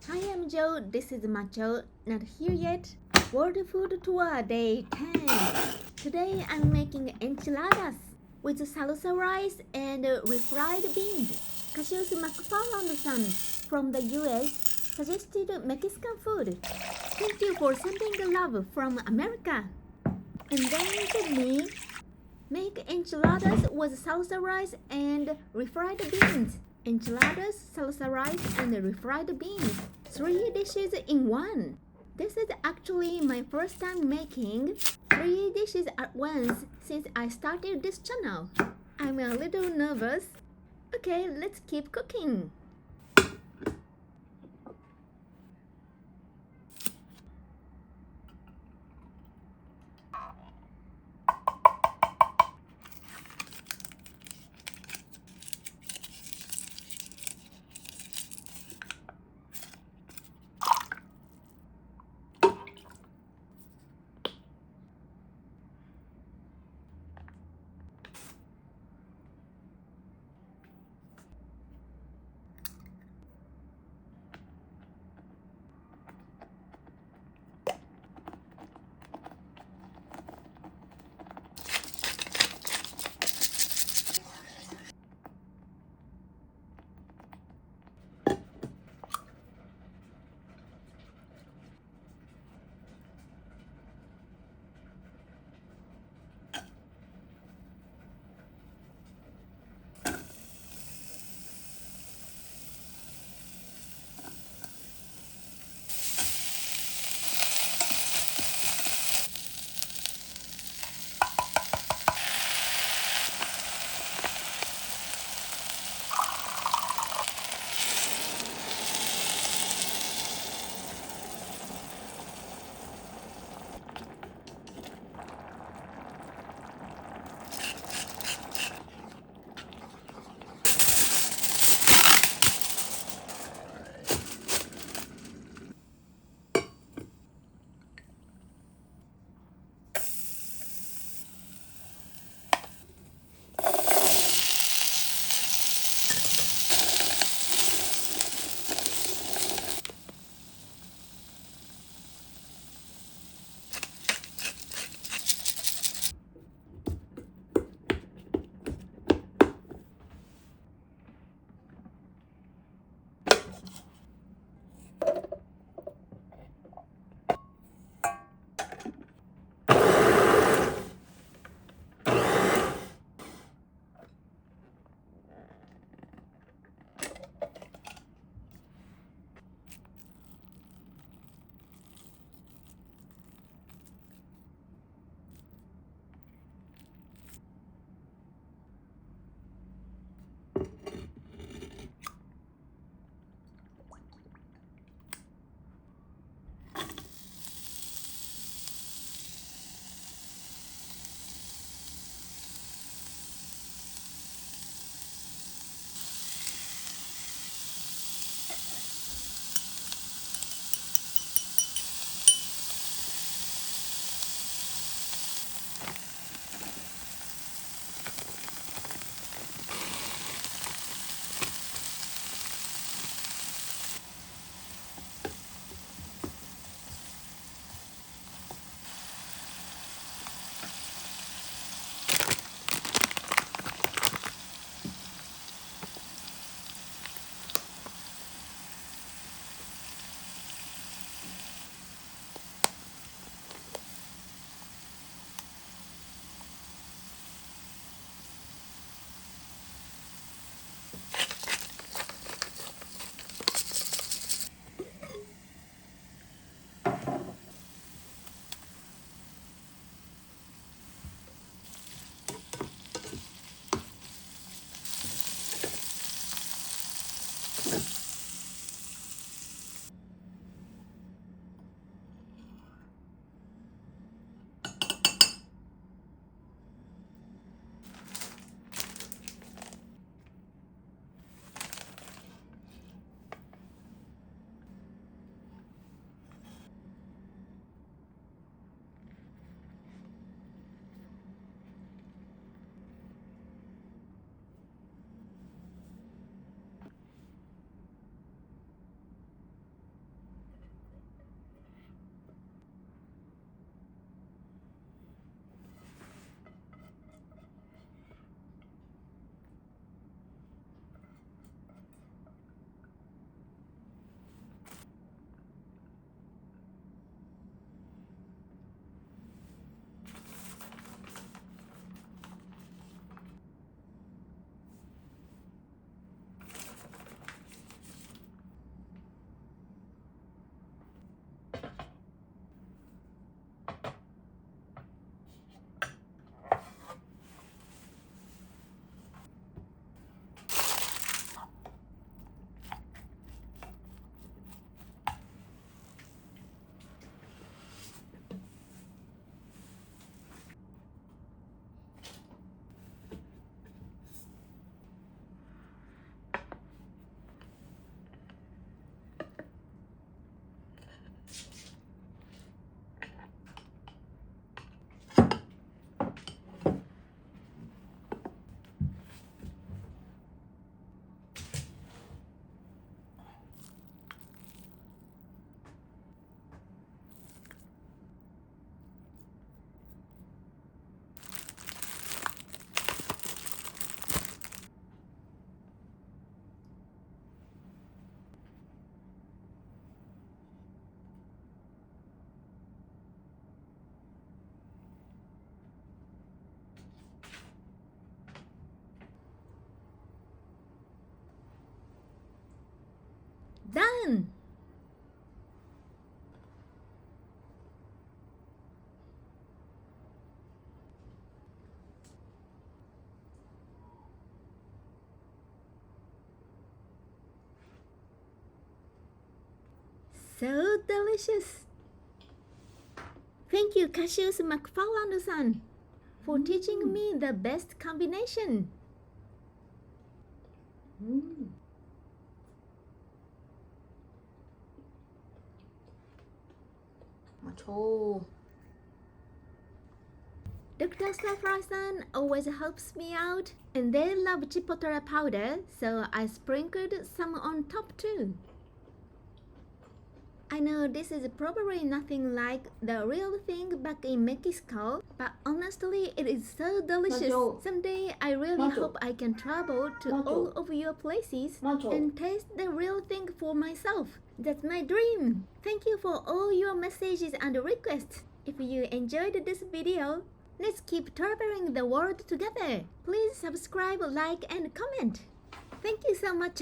Hi, I'm Joe. This is Macchou. Not here yet. World Food Tour Day 10. Today I'm making enchiladas with salsa rice and refried beans. Cassius McFarland-san from the US suggested Mexican food. Thank you for sending love from America. And then to me, make enchiladas with salsa rice and refried beans. Enchiladas, salsa rice, and refried beans. 3 dishes in one. This is actually my first time making 3 dishes at once since I started this channel. I'm a little nervous. Okay, let's keep cooking. soon. So delicious. Thank you, Cassius McFarland-san, for teaching me the best combination. Macchou. Dr. Safran-san always helps me out, and they love chipotle powder, so I sprinkled some on top too. I know this is probably nothing like the real thing back in Mexico, but honestly, it is so delicious. Macchou. Someday, I really Macchou. hope I can travel to Macchou. all of your places Macchou. and taste the real thing for myself. That's my dream. Thank you for all your messages and requests. If you enjoyed this video, let's keep traveling the world together. Please subscribe, like, and comment. Thank you so much.